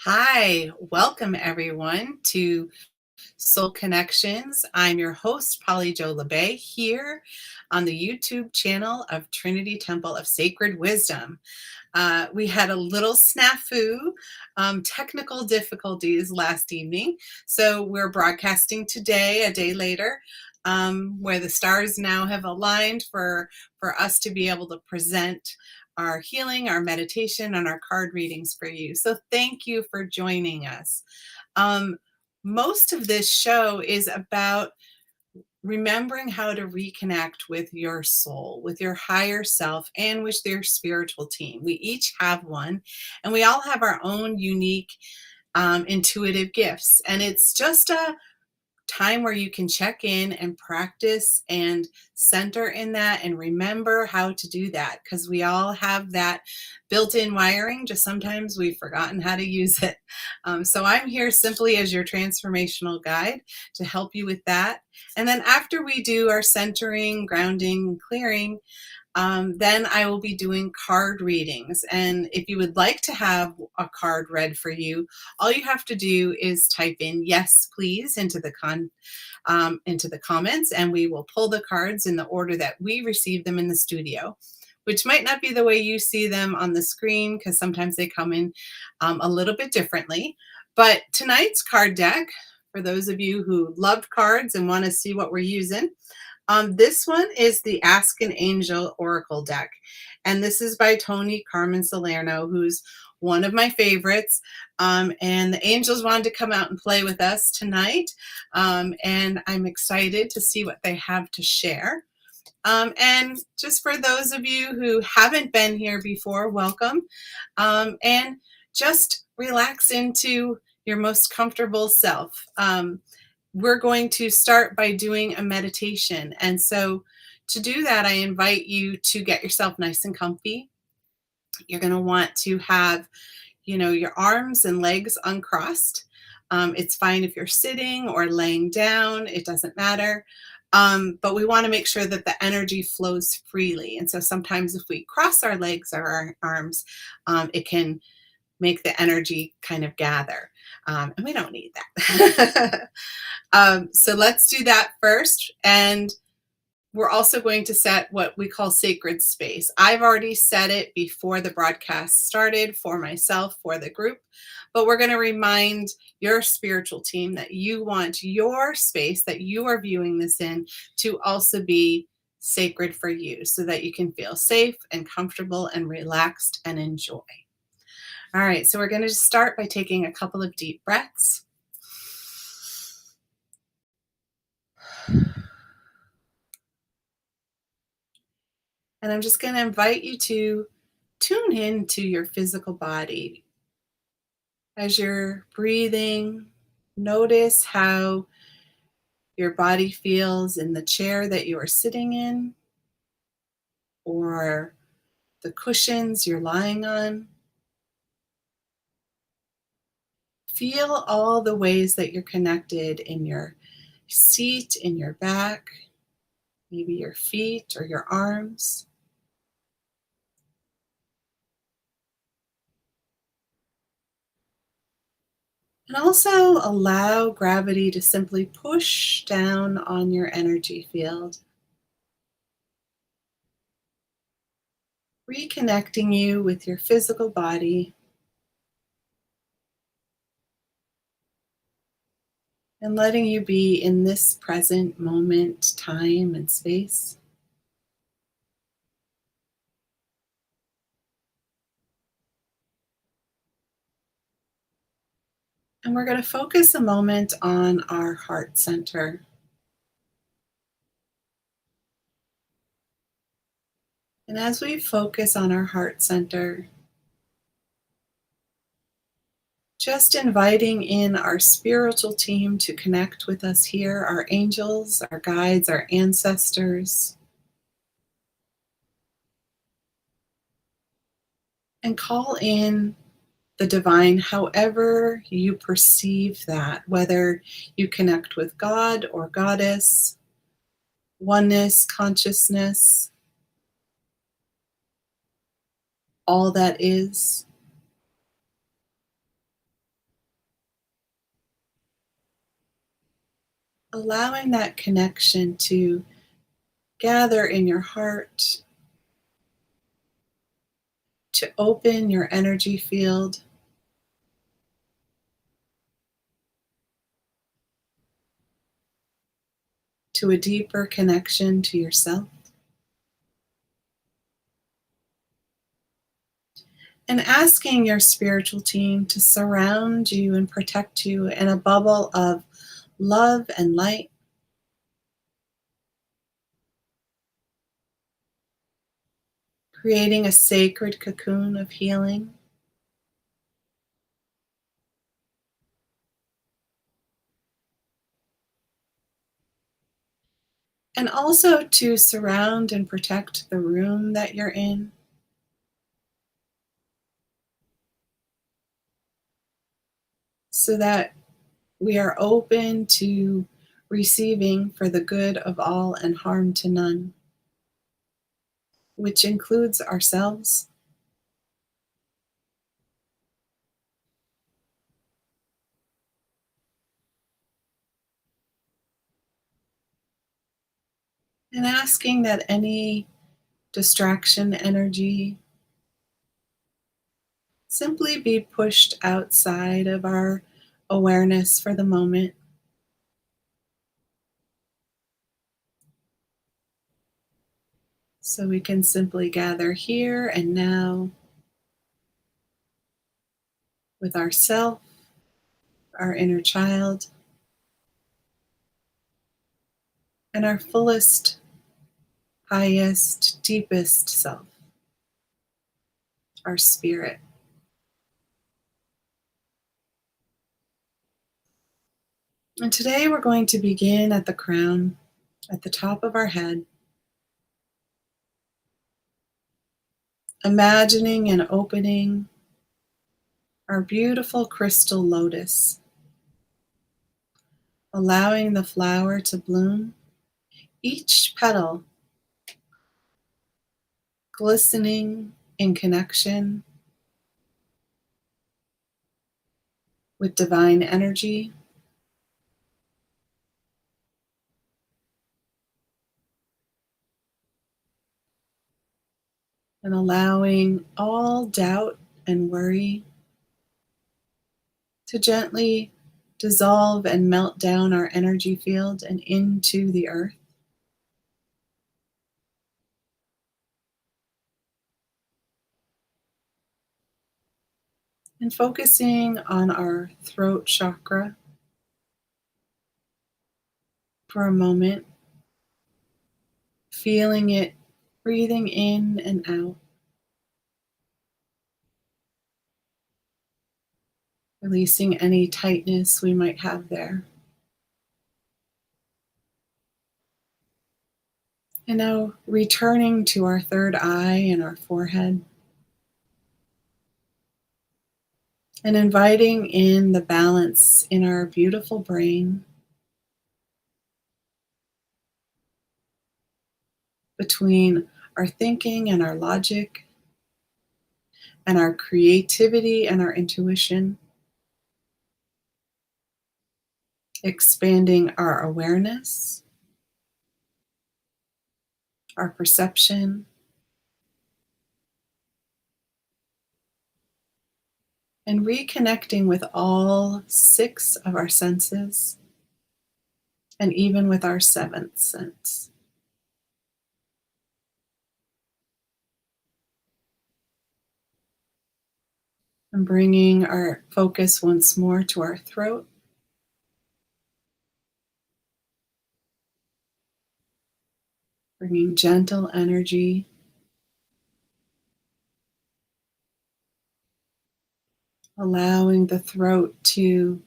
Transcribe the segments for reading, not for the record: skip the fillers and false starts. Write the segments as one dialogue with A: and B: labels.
A: Hi, welcome everyone to Soul Connections. I'm your host, Polly Jo Labbe, here on the YouTube channel of Trinity Temple of Sacred Wisdom. We had a little snafu, technical difficulties last evening, so we're broadcasting today, a day later, where the stars now have aligned for us to be able to present our healing, our meditation, and our card readings for you. So thank you for joining us. Um, Most of this show is about remembering how to reconnect with your soul, with your higher self, and with your spiritual team. We each have one, and we all have our own unique intuitive gifts. And it's just a time where you can check in and practice and center in that and remember how to do that, because we all have that built-in wiring, just sometimes we've forgotten how to use it. So I'm here simply as your transformational guide to help you with that. And then after we do our centering, grounding, clearing, then I will be doing card readings. And if you would like to have a card read for you, all you have to do is type in "yes, please" into the comments, and we will pull the cards in the order that we receive them in the studio, which might not be the way you see them on the screen because sometimes they come in a little bit differently. But tonight's card deck, for those of you who loved cards and want to see what we're using, this one is the Ask an Angel Oracle deck. And this is by Tony Carmen Salerno, who's one of my favorites. And the angels wanted to come out and play with us tonight. And I'm excited to see what they have to share. And just for those of you who haven't been here before, welcome. And just relax into your most comfortable self. We're going to start by doing a meditation. And so to do that, I invite you to get yourself nice and comfy. You're going to want to have, your arms and legs uncrossed. It's fine if you're sitting or laying down, it doesn't matter. But we want to make sure that the energy flows freely. And so sometimes if we cross our legs or our arms, it can make the energy kind of gather. And we don't need that. So let's do that first. And we're also going to set what we call sacred space. I've already set it before the broadcast started for myself, for the group, but we're going to remind your spiritual team that you want your space that you are viewing this in to also be sacred for you so that you can feel safe and comfortable and relaxed and enjoy. All right, so we're going to start by taking a couple of deep breaths. And I'm just going to invite you to tune in to your physical body. As you're breathing, notice how your body feels in the chair that you are sitting in or the cushions you're lying on. Feel all the ways that you're connected in your seat, in your back, maybe your feet or your arms. And also allow gravity to simply push down on your energy field, reconnecting you with your physical body and letting you be in this present moment, time, and space. And we're going to focus a moment on our heart center. And as we focus on our heart center, just inviting in our spiritual team to connect with us here, our angels, our guides, our ancestors, and call in the divine however you perceive that, whether you connect with God or Goddess, oneness, consciousness, all that is. allowing that connection to gather in your heart, to open your energy field, to a deeper connection to yourself. And asking your spiritual team to surround you and protect you in a bubble of love and light, creating a sacred cocoon of healing. And also to surround and protect the room that you're in so that we are open to receiving for the good of all and harm to none, which includes ourselves. And asking that any distraction energy simply be pushed outside of our awareness for the moment so we can simply gather here and now with ourself, our inner child, and our fullest, highest, deepest self, our spirit. And today we're going to begin at the crown, at the top of our head, imagining and opening our beautiful crystal lotus, allowing the flower to bloom, each petal glistening in connection with divine energy, and allowing all doubt and worry to gently dissolve and melt down our energy field and into the earth. And focusing on our throat chakra for a moment, feeling it breathing in and out, releasing any tightness we might have there. And now returning to our third eye and our forehead, and inviting in the balance in our beautiful brain between our thinking and our logic, and our creativity and our intuition, expanding our awareness, our perception, and reconnecting with all six of our senses, and even with our seventh sense. And bringing our focus once more to our throat, bringing gentle energy, allowing the throat to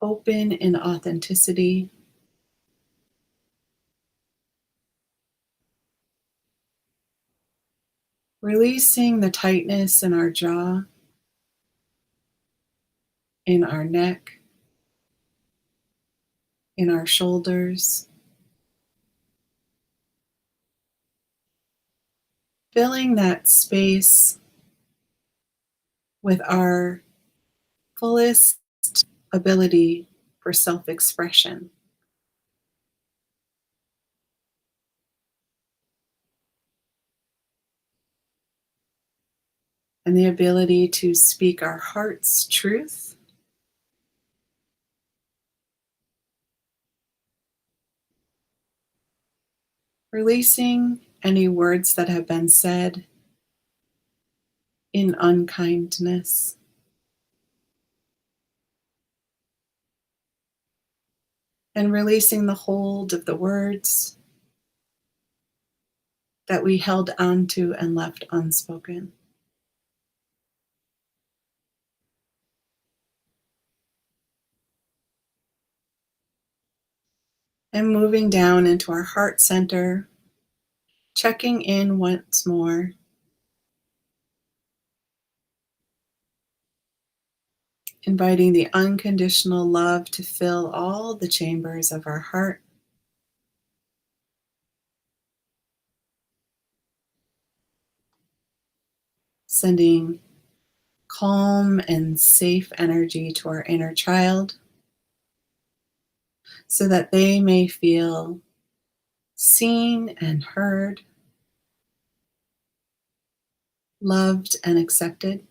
A: open in authenticity, releasing the tightness in our jaw, in our neck, in our shoulders, filling that space with our fullest ability for self expression, and the ability to speak our heart's truth, releasing any words that have been said in unkindness, and releasing the hold of the words that we held onto and left unspoken. And moving down into our heart center, checking in once more, inviting the unconditional love to fill all the chambers of our heart, sending calm and safe energy to our inner child so that they may feel seen and heard, loved and accepted,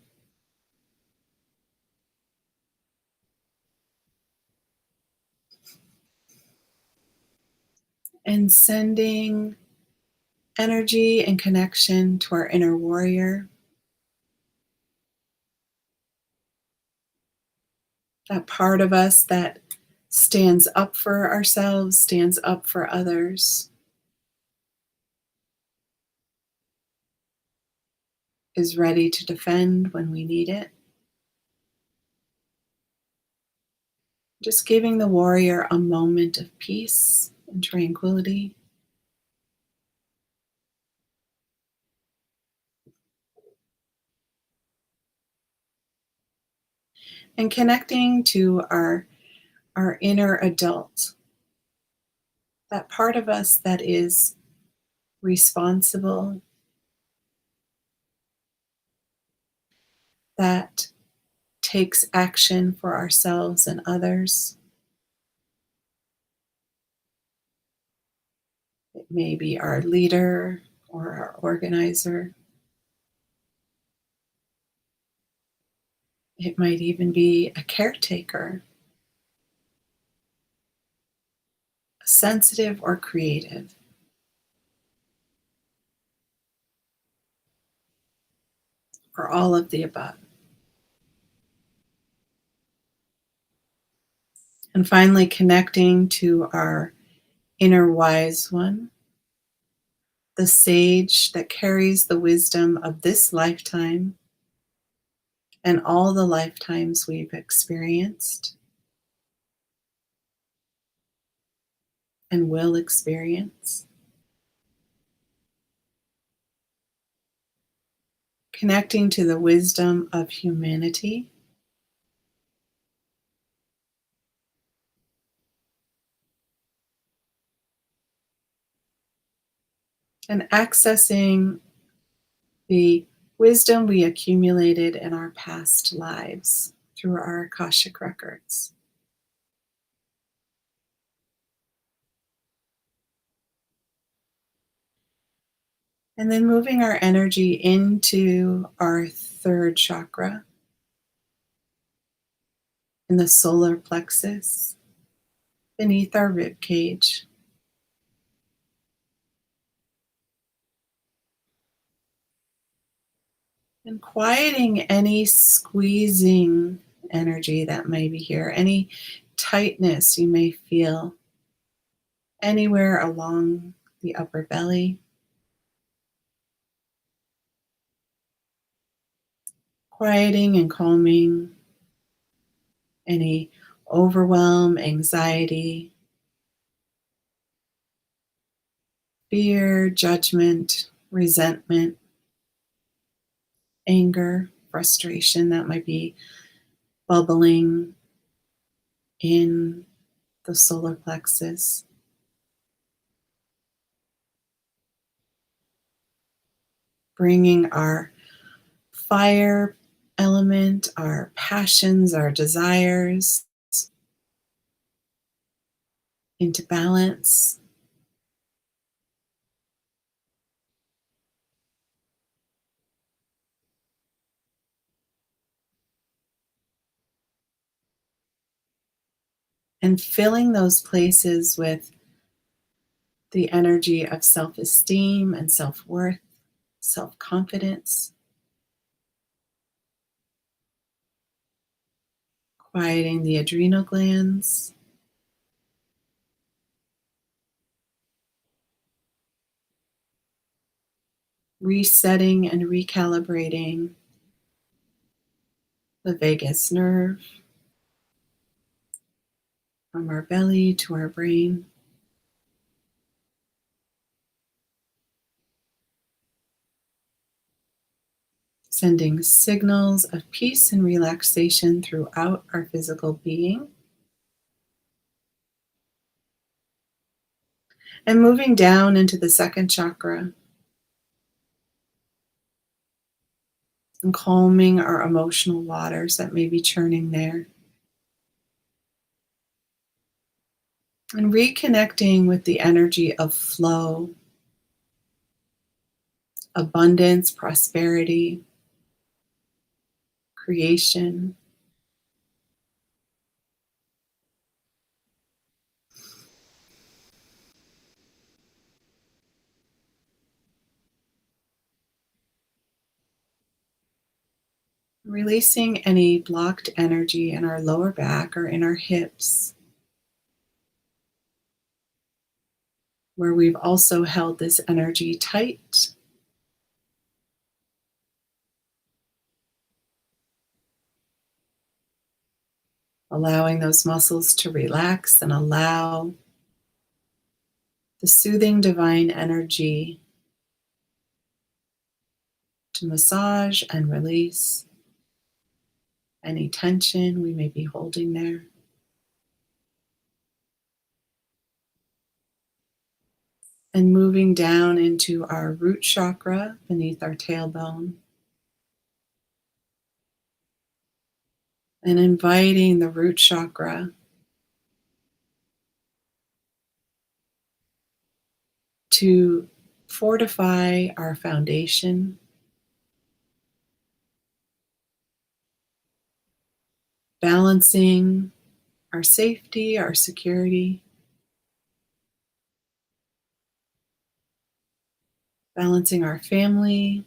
A: and sending energy and connection to our inner warrior, that part of us that stands up for ourselves, stands up for others, is ready to defend when we need it. Just giving the warrior a moment of peace and tranquility. And connecting to our inner adult, that part of us that is responsible, that takes action for ourselves and others. It may be our leader or our organizer. It might even be a caretaker, sensitive or creative, or all of the above. And finally, connecting to our inner wise one, the sage that carries the wisdom of this lifetime and all the lifetimes we've experienced and will experience. Connecting to the wisdom of humanity, and accessing the wisdom we accumulated in our past lives through our Akashic records. And then moving our energy into our third chakra in the solar plexus beneath our rib cage. And quieting any squeezing energy that may be here, any tightness you may feel anywhere along the upper belly. Quieting and calming any overwhelm, anxiety, fear, judgment, resentment, anger, frustration that might be bubbling in the solar plexus. Bringing our fire element, our passions, our desires, into balance. And filling those places with the energy of self esteem and self worth, self confidence, quieting the adrenal glands, resetting and recalibrating the vagus nerve from our belly to our brain, sending signals of peace and relaxation throughout our physical being, and moving down into the second chakra and calming our emotional waters that may be churning there, and reconnecting with the energy of flow, abundance, prosperity, creation. Releasing any blocked energy in our lower back or in our hips, where we've also held this energy tight, allowing those muscles to relax and allow the soothing divine energy to massage and release any tension we may be holding there. And moving down into our root chakra beneath our tailbone, and inviting the root chakra to fortify our foundation, balancing our safety, our security, balancing our family,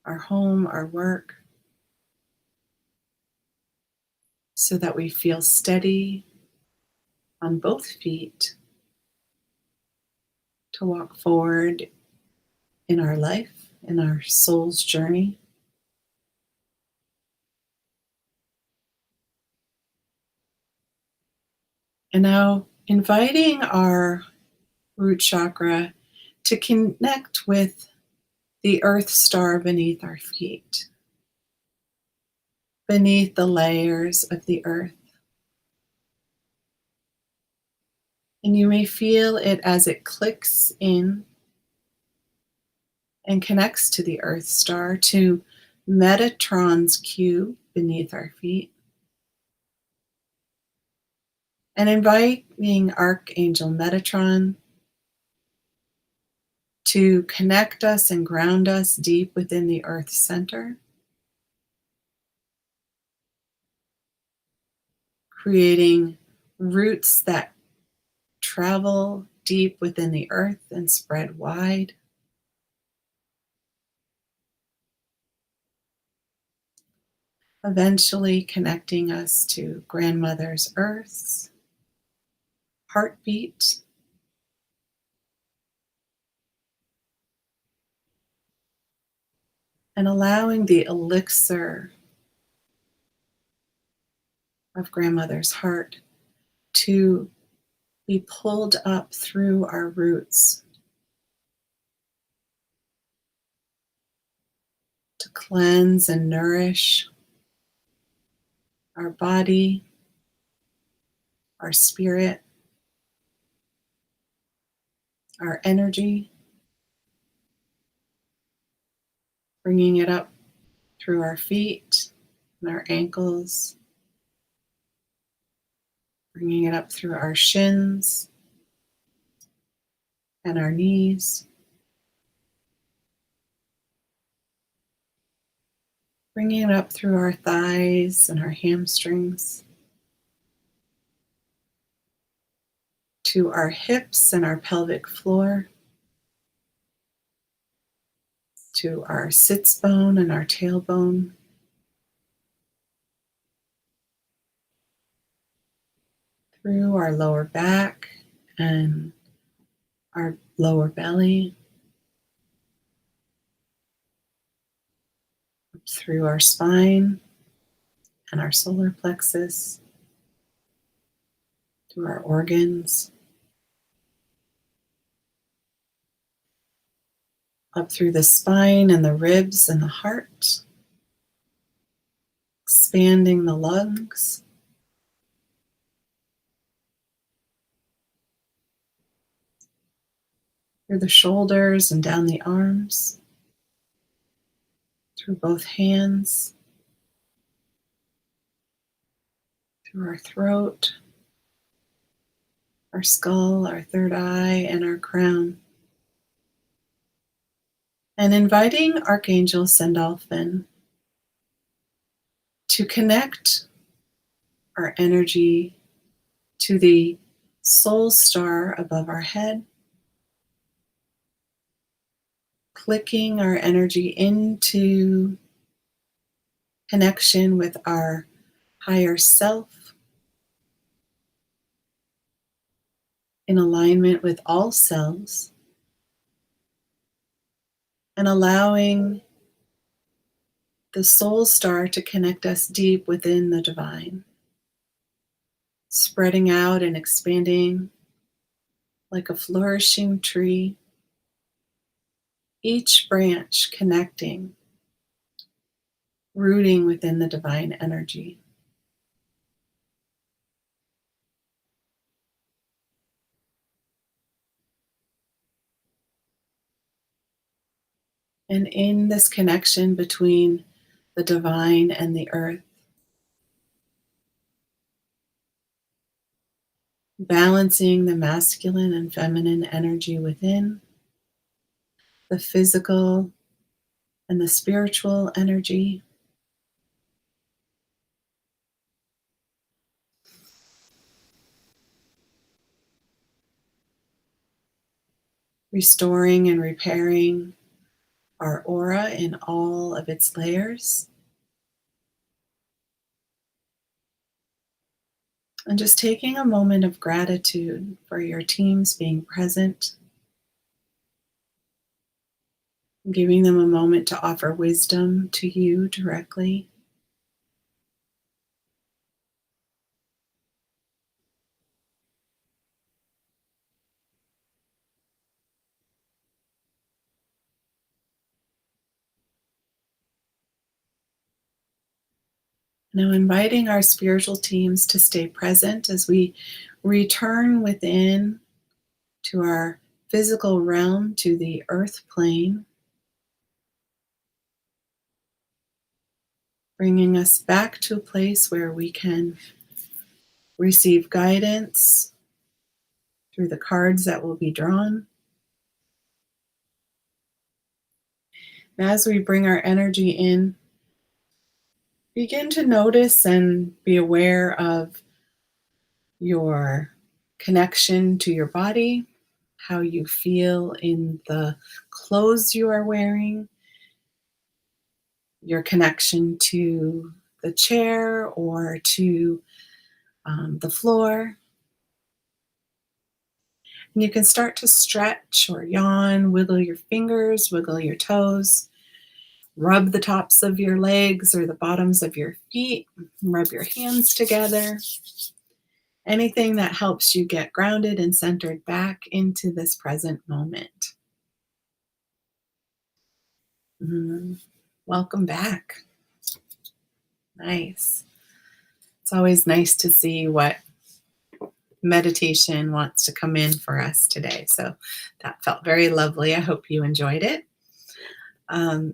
A: our home, our work, so that we feel steady on both feet to walk forward in our life, in our soul's journey. And now inviting our root chakra to connect with the earth star beneath our feet, beneath the layers of the earth. And you may feel it as it clicks in and connects to the earth star, to Metatron's cube beneath our feet, and inviting Archangel Metatron to connect us and ground us deep within the earth center, creating roots that travel deep within the earth and spread wide, eventually connecting us to Grandmother's Earth's heartbeat, and allowing the elixir of Grandmother's heart to be pulled up through our roots to cleanse and nourish our body, our spirit, our energy, bringing it up through our feet and our ankles, Bringing it up through our shins and our knees. Bringing it up through our thighs and our hamstrings, to our hips and our pelvic floor, to our sits bone and our tailbone, through our lower back and our lower belly, through our spine and our solar plexus, through our organs, up through the spine and the ribs and the heart, expanding the lungs, through the shoulders and down the arms, through both hands, through our throat, our skull, our third eye, and our crown. And inviting Archangel Sandalphon to connect our energy to the soul star above our head, clicking our energy into connection with our higher self, in alignment with all selves, and allowing the soul star to connect us deep within the divine, spreading out and expanding like a flourishing tree, each branch connecting, rooting within the divine energy. And in this connection between the divine and the earth, balancing the masculine and feminine energy within, the physical and the spiritual energy, restoring and repairing our aura in all of its layers. And just taking a moment of gratitude for your teams being present, giving them a moment to offer wisdom to you directly. Now, inviting our spiritual teams to stay present as we return within to our physical realm, to the earth plane, bringing us back to a place where we can receive guidance through the cards that will be drawn. And as we bring our energy in, begin to notice and be aware of your connection to your body, how you feel in the clothes you are wearing, your connection to the chair or to the floor. And you can start to stretch or yawn, wiggle your fingers, wiggle your toes, rub the tops of your legs or the bottoms of your feet, rub your hands together. Anything that helps you get grounded and centered back into this present moment. Welcome back. Nice. It's always nice to see what meditation wants to come in for us today. So that felt very lovely. I hope you enjoyed it.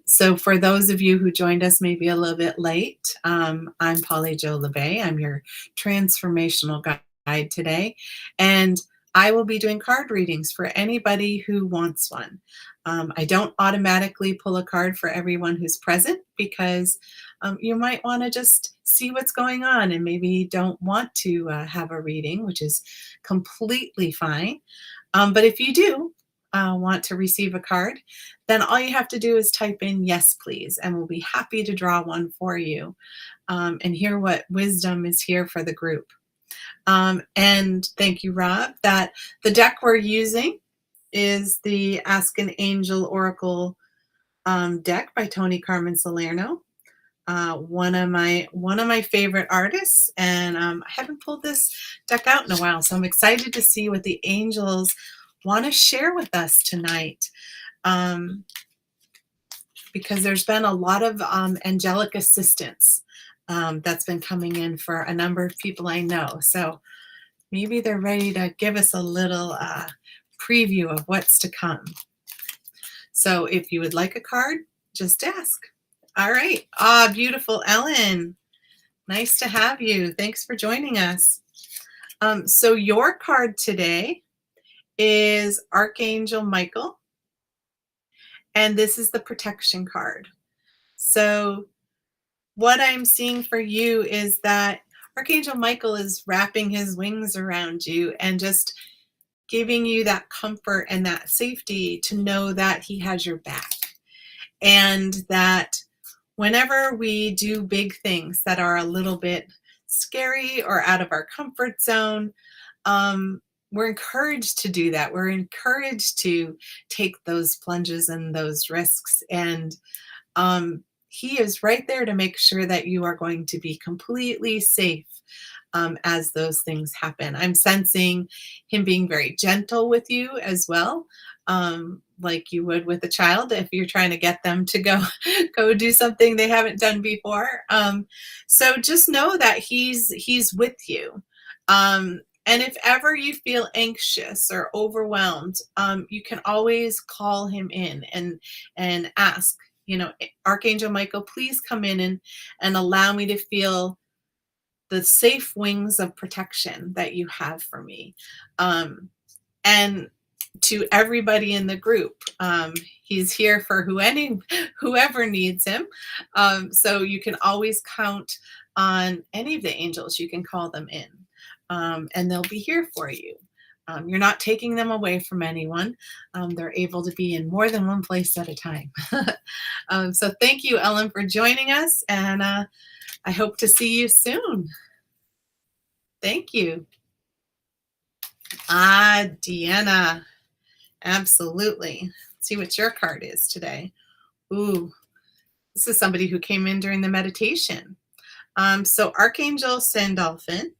A: So for those of you who joined us maybe a little bit late, I'm Polly Jo Labbe. I'm your transformational guide today, and I will be doing card readings for anybody who wants one. I don't automatically pull a card for everyone who's present because you might want to just see what's going on and maybe don't want to have a reading, which is completely fine. But if you do want to receive a card, then all you have to do is type in yes, please, and we'll be happy to draw one for you and hear what wisdom is here for the group. And thank you, Rob, that the deck we're using is the Ask an Angel Oracle deck by Tony Carmen Salerno. One of my favorite artists, and I haven't pulled this deck out in a while, so I'm excited to see what the angels want to share with us tonight. Because there's been a lot of angelic assistance that's been coming in for a number of people I know. So maybe they're ready to give us a little preview of what's to come. So if you would like a card, just ask. All right. Ah, beautiful Ellen. Nice to have you. Thanks for joining us. So your card today is Archangel Michael, and this is the protection card. So what I'm seeing for you is that Archangel Michael is wrapping his wings around you and just giving you that comfort and that safety to know that he has your back, and that whenever we do big things that are a little bit scary or out of our comfort zone, we're encouraged to do that. We're encouraged to take those plunges and those risks. And he is right there to make sure that you are going to be completely safe as those things happen. I'm sensing him being very gentle with you as well, like you would with a child if you're trying to get them to go do something they haven't done before. So just know that he's with you. And if ever you feel anxious or overwhelmed, you can always call him in and ask, Archangel Michael, please come in and allow me to feel the safe wings of protection that you have for me. And to everybody in the group, he's here for whoever needs him. So you can always count on any of the angels. You can call them in, and they'll be here for you. You're not taking them away from anyone. They're able to be in more than one place at a time. So thank you, Ellen, for joining us, and I hope to see you soon. Thank you. Ah, Deanna. Absolutely. Let's see what your card is today. Ooh, this is somebody who came in during the meditation. So Archangel Sandalphon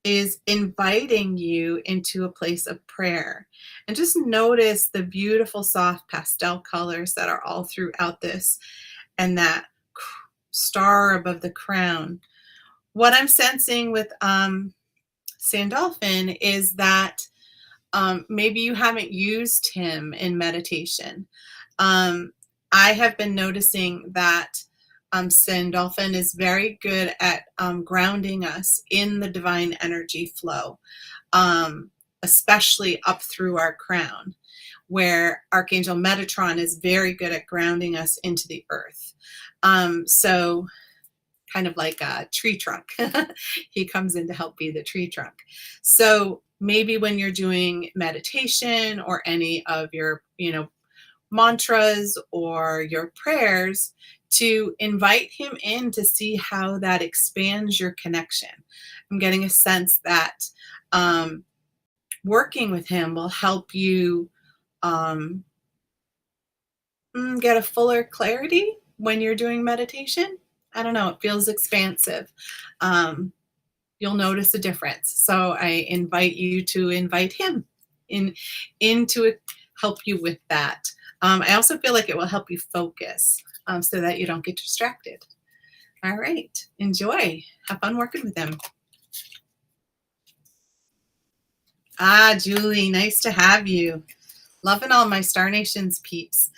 A: is inviting you into a place of prayer. And just notice the beautiful soft pastel colors that are all throughout this, and that star above the crown. What I'm sensing with Sandalphon is that maybe you haven't used him in meditation. I have been noticing that Sandalphon is very good at grounding us in the divine energy flow, especially up through our crown, where Archangel Metatron is very good at grounding us into the earth. So kind of like a tree trunk. He comes in to help be the tree trunk. So maybe when you're doing meditation or any of your, mantras or your prayers, to invite him in to see how that expands your connection. I'm getting a sense that working with him will help you get a fuller clarity when you're doing meditation. I don't know, it feels expansive. You'll notice a difference. So I invite you to invite him in to help you with that. I also feel like it will help you focus so that you don't get distracted. All right, enjoy. Have fun working with him. Ah, Julie, nice to have you. Loving all my Star Nations peeps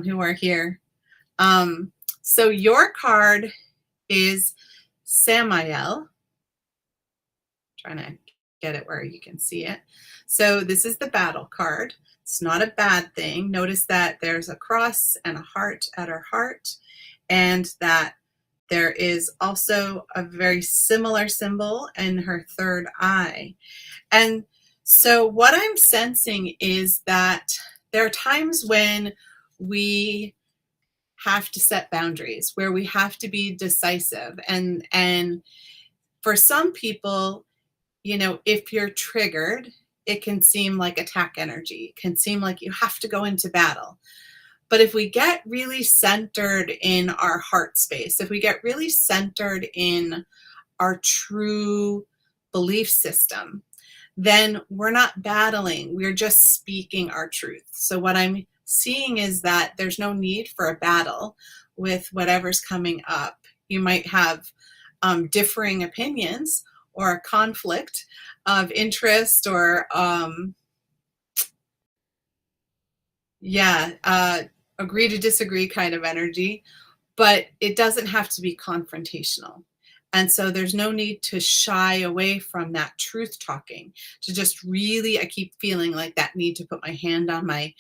A: who are here. So your card is Samael. Trying to get it where you can see it. So this is the battle card. It's not a bad thing. Notice that there's a cross and a heart at her heart, and that there is also a very similar symbol in her third eye. And so what I'm sensing is that there are times when we have to set boundaries, where we have to be decisive. And for some people, if you're triggered, it can seem like attack energy. It can seem like you have to go into battle. But if we get really centered in our heart space, if we get really centered in our true belief system, then we're not battling. We're just speaking our truth. So what I'm seeing is that there's no need for a battle with whatever's coming up. You might have differing opinions or a conflict of interest, or agree to disagree kind of energy, but it doesn't have to be confrontational. And so there's no need to shy away from that truth talking, to just really, I keep feeling like that need to put my hand on my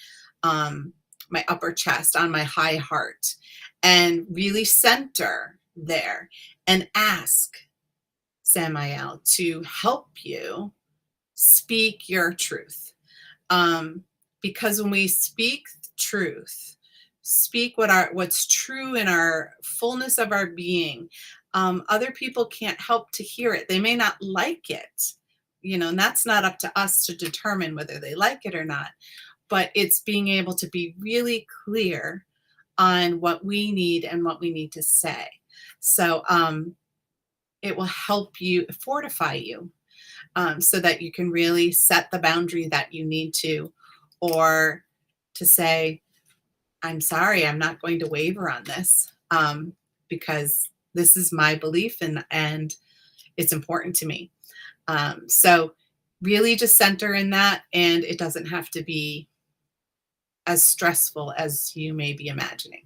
A: upper chest, on my high heart, and really center there and ask Samael to help you speak your truth. Because when we speak truth, speak what's true in our fullness of our being, other people can't help to hear it. They may not like it, and that's not up to us to determine whether they like it or not. But it's being able to be really clear on what we need and what we need to say. So it will help you, fortify you, so that you can really set the boundary that you need to, or to say, I'm sorry, I'm not going to waver on this, because this is my belief, and it's important to me. So really just center in that, and it doesn't have to be as stressful as you may be imagining.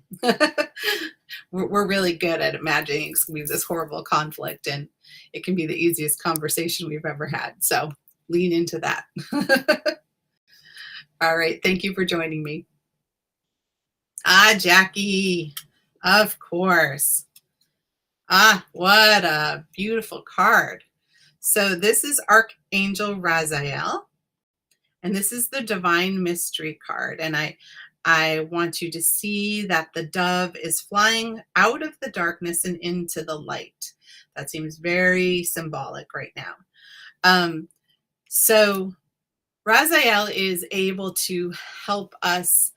A: We're really good at imagining it's going to be this horrible conflict, and it can be the easiest conversation we've ever had. So lean into that. All right. Thank you for joining me. Jackie, of course. What a beautiful card. So this is Archangel Raziel, and this is the Divine Mystery card. And I want you to see that the dove is flying out of the darkness and into the light. That seems very symbolic right now. So Raziel is able to help us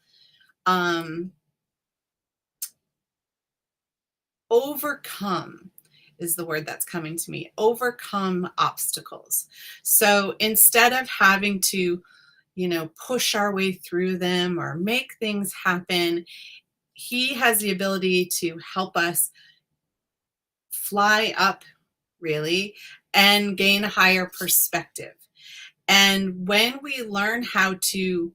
A: overcome, is the word that's coming to me, overcome obstacles. So instead of having to, push our way through them or make things happen, he has the ability to help us fly up, really, and gain a higher perspective. And when we learn how to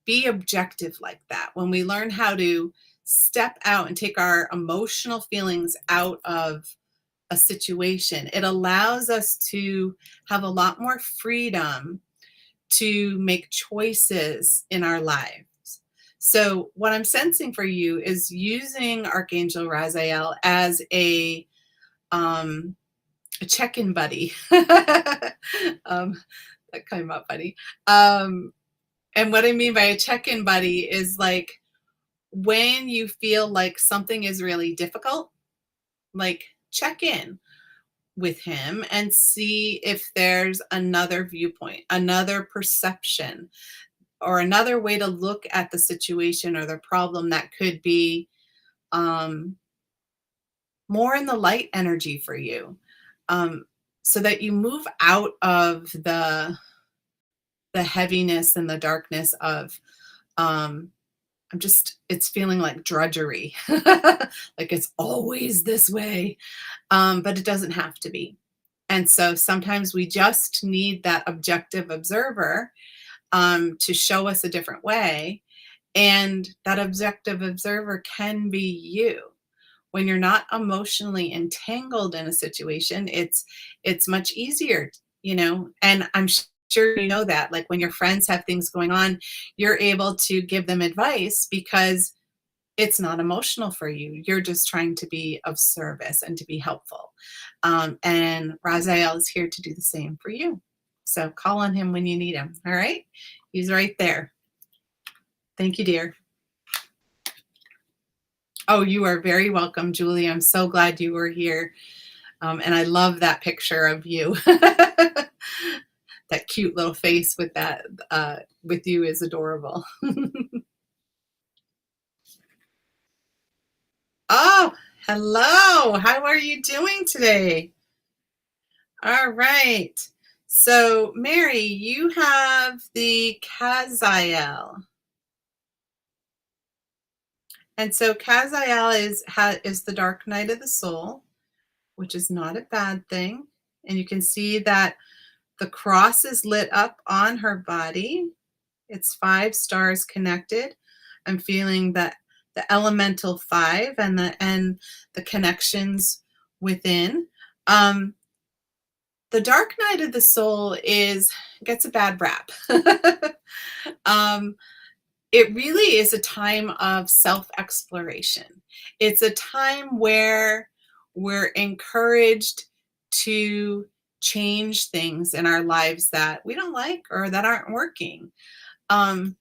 A: be objective like that, when we learn how to step out and take our emotional feelings out of a situation, it allows us to have a lot more freedom to make choices in our lives. So what I'm sensing for you is using Archangel Raziel as a check-in buddy. That came up funny. And what I mean by a check-in buddy is like when you feel like something is really difficult, like check in with him and see if there's another viewpoint, another perception, or another way to look at the situation or the problem that could be more in the light energy for you, so that you move out of the heaviness and the darkness of it's feeling like drudgery, like it's always this way, but it doesn't have to be. And so sometimes we just need that objective observer to show us a different way. And that objective observer can be you. When you're not emotionally entangled in a situation, it's much easier and I'm sure you know that, like when your friends have things going on, you're able to give them advice because it's not emotional for you. You're just trying to be of service and to be helpful. And Raziel is here to do the same for you. So call on him when you need him. All right. He's right there. Thank you, dear. Oh, you are very welcome, Julie. I'm so glad you were here. And I love that picture of you. That cute little face with that with you is adorable. Oh, hello. How are you doing today? All right. So, Mary, you have the Kaziel. And so Kaziel is the dark night of the soul, which is not a bad thing. And you can see that the cross is lit up on her body. It's 5 stars connected. I'm feeling that the elemental 5 and the connections within. The dark night of the soul gets a bad rap. um, it really is a time of self-exploration. It's a time where we're encouraged to change things in our lives that we don't like or that aren't working. Um,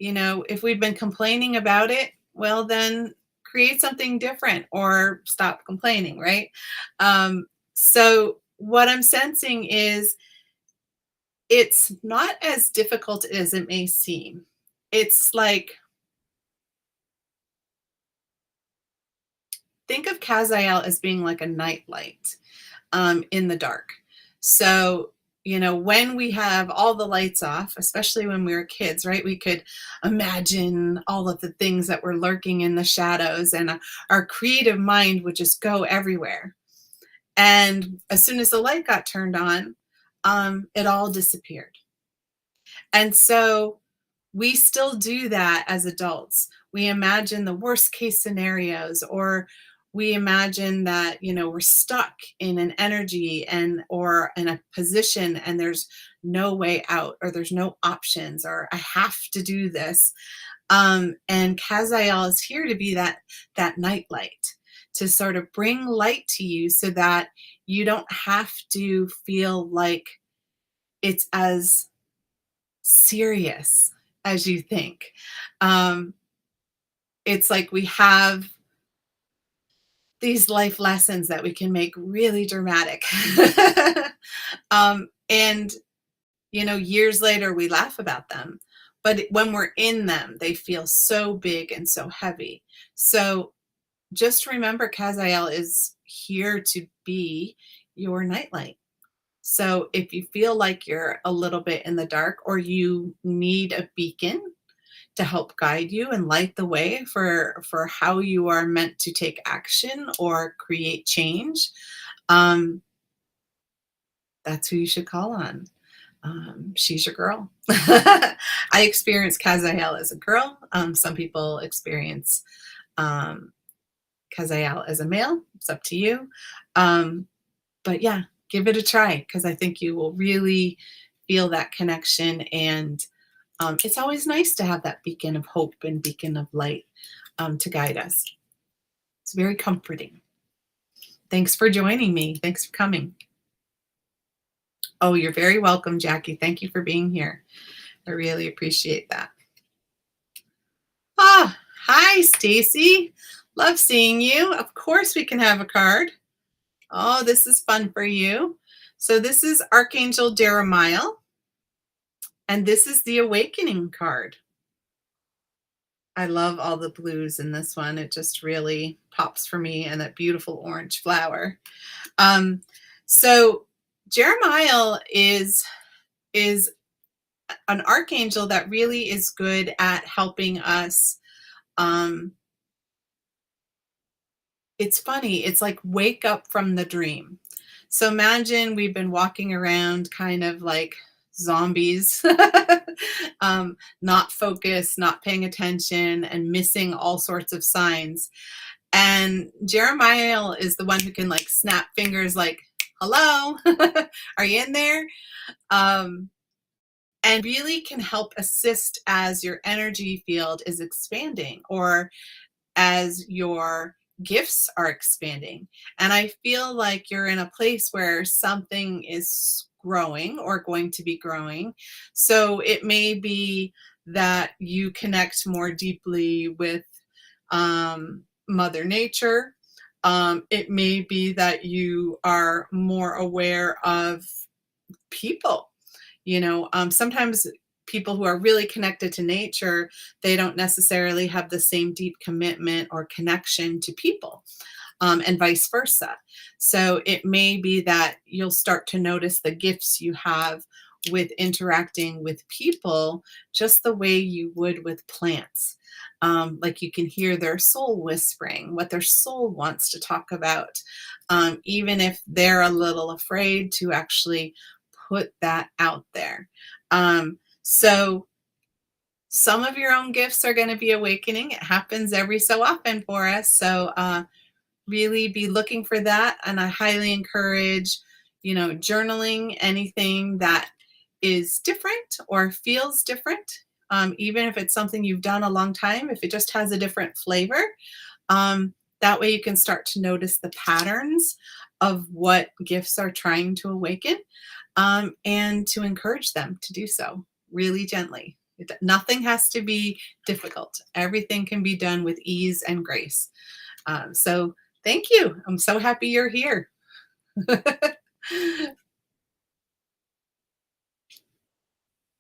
A: if we've been complaining about it, well, then create something different or stop complaining, right? So what I'm sensing is it's not as difficult as it may seem. It's like, think of Kaziel as being like a nightlight in the dark. So, when we have all the lights off, especially when we were kids, right, we could imagine all of the things that were lurking in the shadows, and our creative mind would just go everywhere. And as soon as the light got turned on, it all disappeared. And so we still do that as adults. We imagine the worst case scenarios, or we imagine that, we're stuck in an energy or in a position and there's no way out, or there's no options, or I have to do this. And Kaziel is here to be that nightlight, to sort of bring light to you so that you don't have to feel like it's as serious as you think. Um, it's like we have these life lessons that we can make really dramatic. And, years later, we laugh about them. But when we're in them, they feel so big and so heavy. So just remember, Kaziel is here to be your nightlight. So if you feel like you're a little bit in the dark, or you need a beacon to help guide you and light the way for how you are meant to take action or create change, that's who you should call on. She's your girl. I experienced Kaziel as a girl. Some people experience Kaziel as a male. It's up to you. But yeah, give it a try, because I think you will really feel that connection. And it's always nice to have that beacon of hope and beacon of light to guide us. It's very comforting. Thanks for joining me. Thanks for coming. Oh, you're very welcome, Jackie. Thank you for being here. I really appreciate that. Ah, hi, Stacy. Love seeing you. Of course we can have a card. Oh, this is fun for you. So this is Archangel Jeremiah, and this is the Awakening card. I love all the blues in this one. It just really pops for me, and that beautiful orange flower. So Jeremiah is an archangel that really is good at helping us. It's funny. It's like wake up from the dream. So imagine we've been walking around kind of like zombies, not focused, not paying attention, and missing all sorts of signs. And Jeremiah is the one who can like snap fingers like, hello, are you in there? Um, and really can help assist as your energy field is expanding or as your gifts are expanding. And I feel like you're in a place where something is growing or going to be growing. So it may be that you connect more deeply with Mother Nature. It may be that you are more aware of people. Sometimes people who are really connected to nature, they don't necessarily have the same deep commitment or connection to people, and vice versa. So it may be that you'll start to notice the gifts you have with interacting with people just the way you would with plants. Like you can hear their soul whispering what their soul wants to talk about, even if they're a little afraid to actually put that out there. So some of your own gifts are going to be awakening. It happens every so often for us. So really be looking for that. And I highly encourage, journaling anything that is different or feels different. Even if it's something you've done a long time, if it just has a different flavor, that way you can start to notice the patterns of what gifts are trying to awaken, and to encourage them to do so really gently. Nothing has to be difficult. Everything can be done with ease and grace. So thank you. I'm so happy you're here.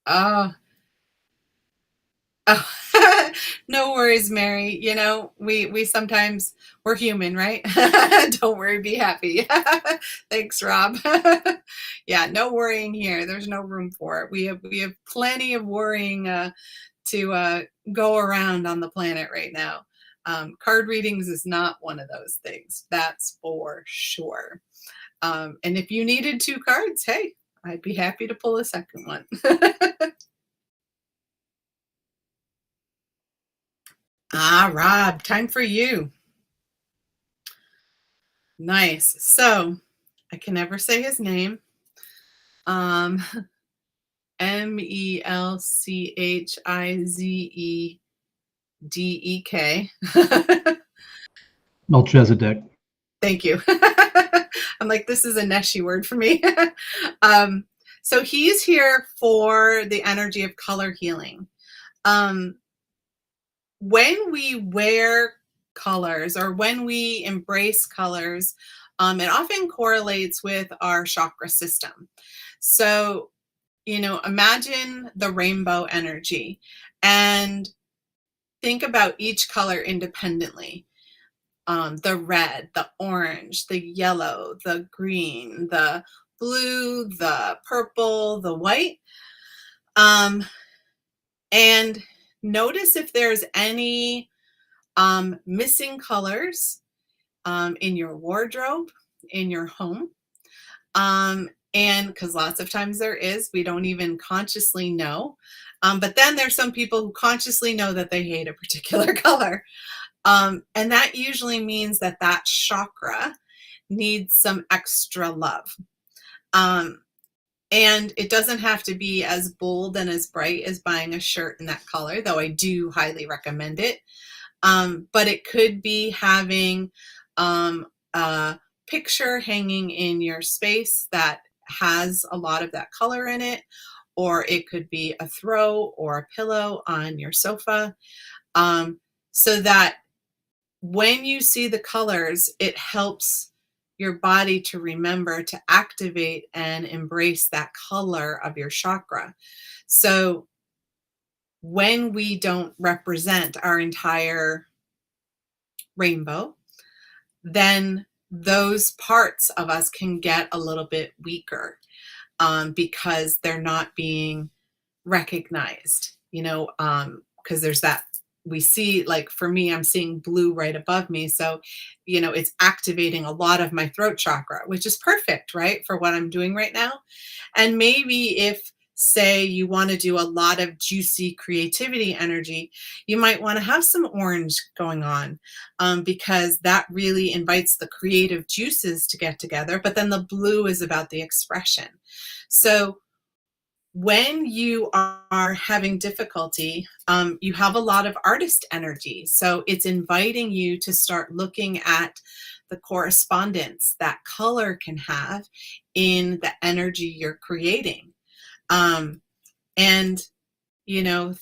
A: Oh, oh. No worries, Mary. We sometimes we're human, right? Don't worry, be happy. Thanks, Rob. Yeah, no worrying here. There's no room for it. We have plenty of worrying to go around on the planet right now. Card readings is not one of those things. That's for sure. And if you needed two cards, hey, I'd be happy to pull a second one. Rob, time for you. Nice. So I can never say his name. Melchizedek.
B: Melchizedek.
A: Thank you. I'm like, this is a Neshi word for me. So he's here for the energy of color healing. When we wear colors or when we embrace colors, it often correlates with our chakra system. So, imagine the rainbow energy and think about each color independently. The red, the orange, the yellow, the green, the blue, the purple, the white. And notice if there's any missing colors in your wardrobe, in your home. And because lots of times there is, we don't even consciously know. But then there's some people who consciously know that they hate a particular color. And that usually means that that chakra needs some extra love. And it doesn't have to be as bold and as bright as buying a shirt in that color, though I do highly recommend it. But it could be having a picture hanging in your space that has a lot of that color in it, or it could be a throw or a pillow on your sofa, so that when you see the colors, it helps your body to remember to activate and embrace that color of your chakra. So when we don't represent our entire rainbow, then those parts of us can get a little bit weaker, because they're not being recognized, because there's that. We see, like for me, I'm seeing blue right above me. So, it's activating a lot of my throat chakra, which is perfect, right, for what I'm doing right now. And maybe if say you want to do a lot of juicy creativity energy, you might want to have some orange going on, because that really invites the creative juices to get together. But then the blue is about the expression. So when you are having difficulty, you have a lot of artist energy. So it's inviting you to start looking at the correspondence that color can have in the energy you're creating. Um, and,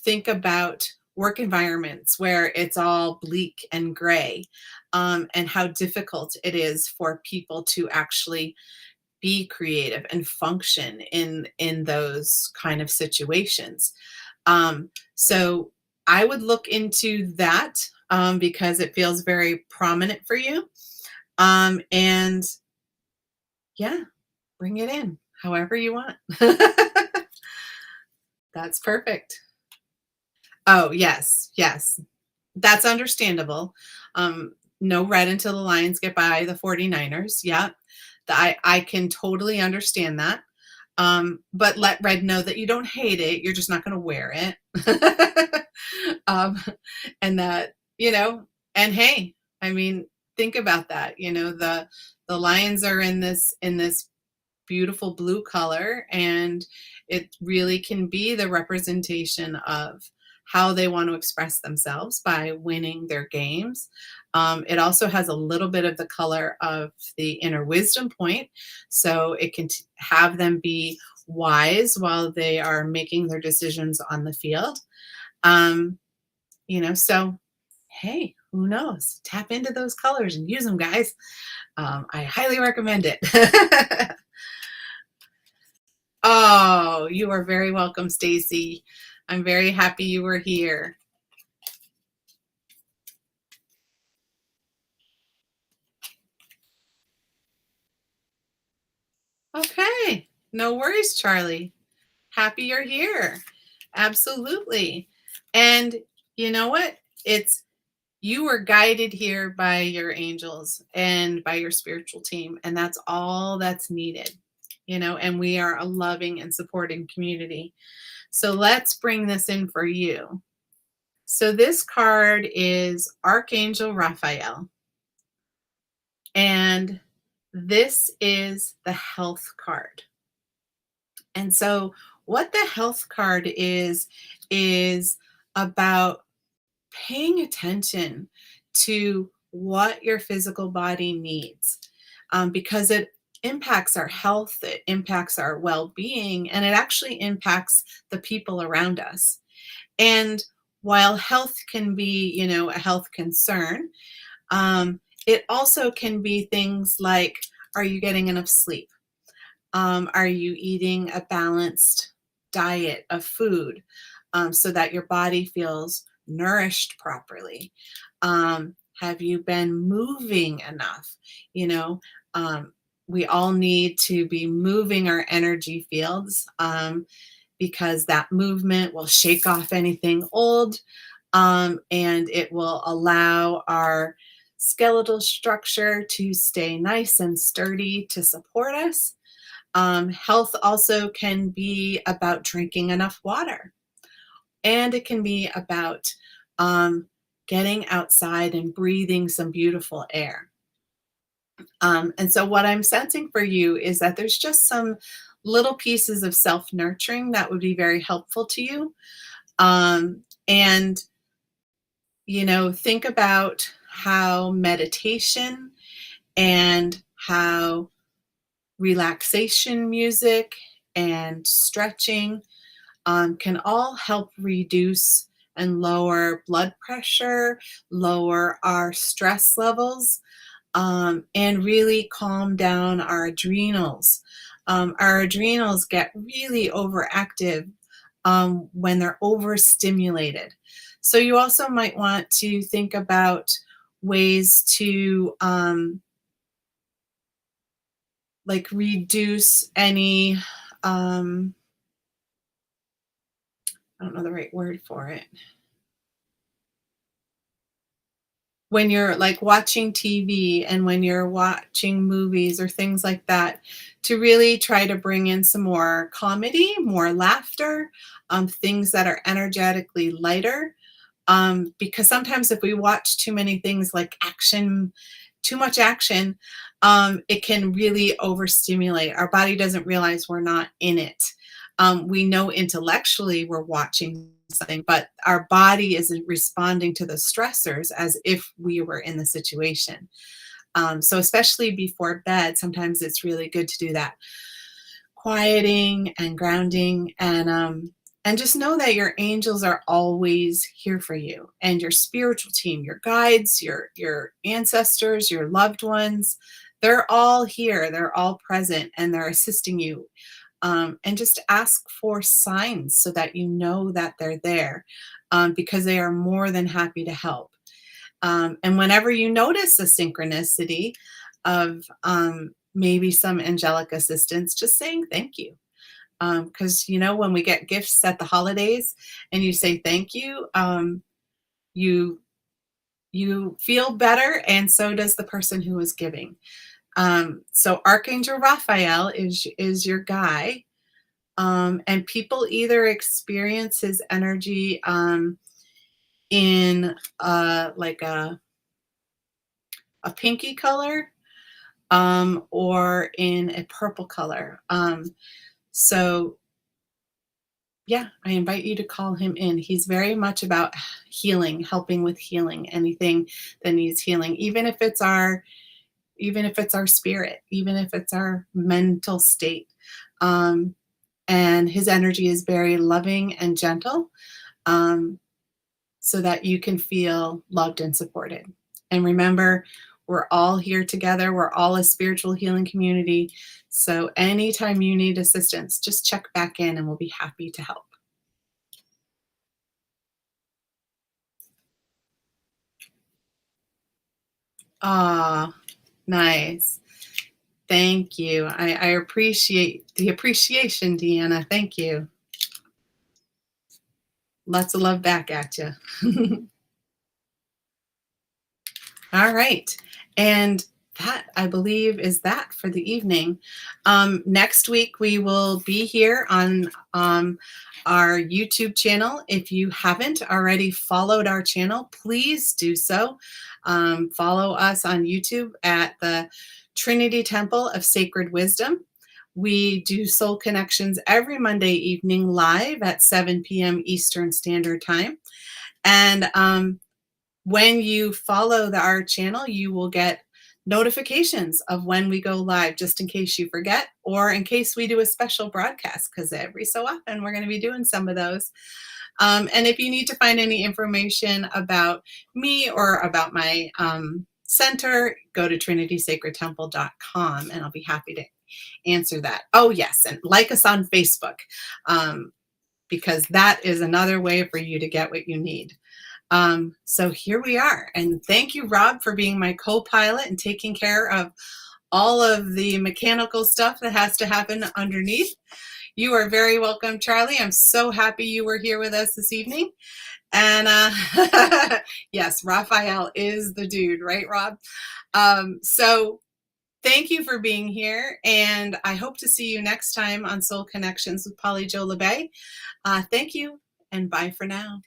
A: think about work environments where it's all bleak and gray, and how difficult it is for people to actually be creative and function in those kind of situations. So I would look into that, because it feels very prominent for you. And yeah, bring it in however you want. That's perfect. Oh, yes, yes. That's understandable. No red until the Lions get by the 49ers. Yeah. I can totally understand that. But let red know that you don't hate it. You're just not going to wear it. um, and that, and hey, I mean, think about that. The Lions are in this beautiful blue color, and it really can be the representation of how they want to express themselves by winning their games. It also has a little bit of the color of the inner wisdom point, so it can have them be wise while they are making their decisions on the field. um, so hey, who knows, tap into those colors and use them, guys. I highly recommend it. Oh, you are very welcome, Stacy. I'm very happy you were here. Okay. No worries, Charlie. Happy you're here. Absolutely. And you know what? It's You were guided here by your angels and by your spiritual team, and that's all that's needed. And we are a loving and supporting community. So let's bring this in for you. So this card is Archangel Raphael, and this is the health card. And so what the health card is about paying attention to what your physical body needs, because it impacts our health, it impacts our well-being, and it actually impacts the people around us. And while health can be, a health concern, it also can be things like, are you getting enough sleep? Are you eating a balanced diet of food, so that your body feels nourished properly? Have you been moving enough? You know, um, we all need to be moving our energy fields, because that movement will shake off anything old, and it will allow our skeletal structure to stay nice and sturdy to support us. Health also can be about drinking enough water, and it can be about um, getting outside and breathing some beautiful air. And so, what I'm sensing for you is that there's just some little pieces of self nurturing that would be very helpful to you. And, think about how meditation and how relaxation music and stretching, can all help reduce and lower blood pressure, lower our stress levels, and really calm down our adrenals. Our adrenals get really overactive, when they're overstimulated. So you also might want to think about ways to, like, reduce any, um, I don't know the right word for it. when you're like watching TV and when you're watching movies or things like that, to really try to bring in some more comedy, more laughter, things that are energetically lighter. Because sometimes if we watch too many things like action, too much action, it can really overstimulate. Our body doesn't realize we're not in it. We know intellectually we're watching something, but our body isn't responding to the stressors as if we were in the situation. So, especially before bed, sometimes it's really good to do that quieting and grounding, and just know that your angels are always here for you, and your spiritual team, your guides, your ancestors, your loved ones, they're all here, they're all present, and they're assisting you. And just ask for signs so that you know that they're there, because they are more than happy to help. And whenever you notice a synchronicity of maybe some angelic assistance, just saying thank you. Because when we get gifts at the holidays and you say thank you, you you feel better, and so does the person who is giving. So Archangel Raphael is your guide, and people either experience his energy in like a pinky color, or in a purple color. So yeah, I invite you to call him in. He's very much about healing, helping with healing, anything that needs healing, even if it's our spirit, even if it's our mental state. Um, and his energy is very loving and gentle, um, so that you can feel loved and supported. And remember, we're all here together. We're all a spiritual healing community. So anytime you need assistance, just check back in and we'll be happy to help. Ah, nice. Thank you. I appreciate the appreciation, Deanna. Thank you. Lots of love back at you. All right. And that, I believe, is that for the evening. Next week, we will be here on our YouTube channel. If you haven't already followed our channel, please do so. Follow us on YouTube at the Trinity Temple of Sacred Wisdom. We do Soul Connections every Monday evening live at 7 p.m. Eastern Standard Time. And when you follow our channel, you will get notifications of when we go live, just in case you forget, or in case we do a special broadcast, because every so often we're going to be doing some of those. And if you need to find any information about me or about my center, go to trinitysacredtemple.com, and I'll be happy to answer that. Oh, yes, and like us on Facebook, because that is another way for you to get what you need. So here we are. And thank you, Rob, for being my co-pilot and taking care of all of the mechanical stuff that has to happen underneath. You are very welcome, Charlie. I'm so happy you were here with us this evening. And yes, Raphael is the dude, right, Rob? So thank you for being here. And I hope to see you next time on Soul Connections with Polly Jo Labbe. Thank you, and bye for now.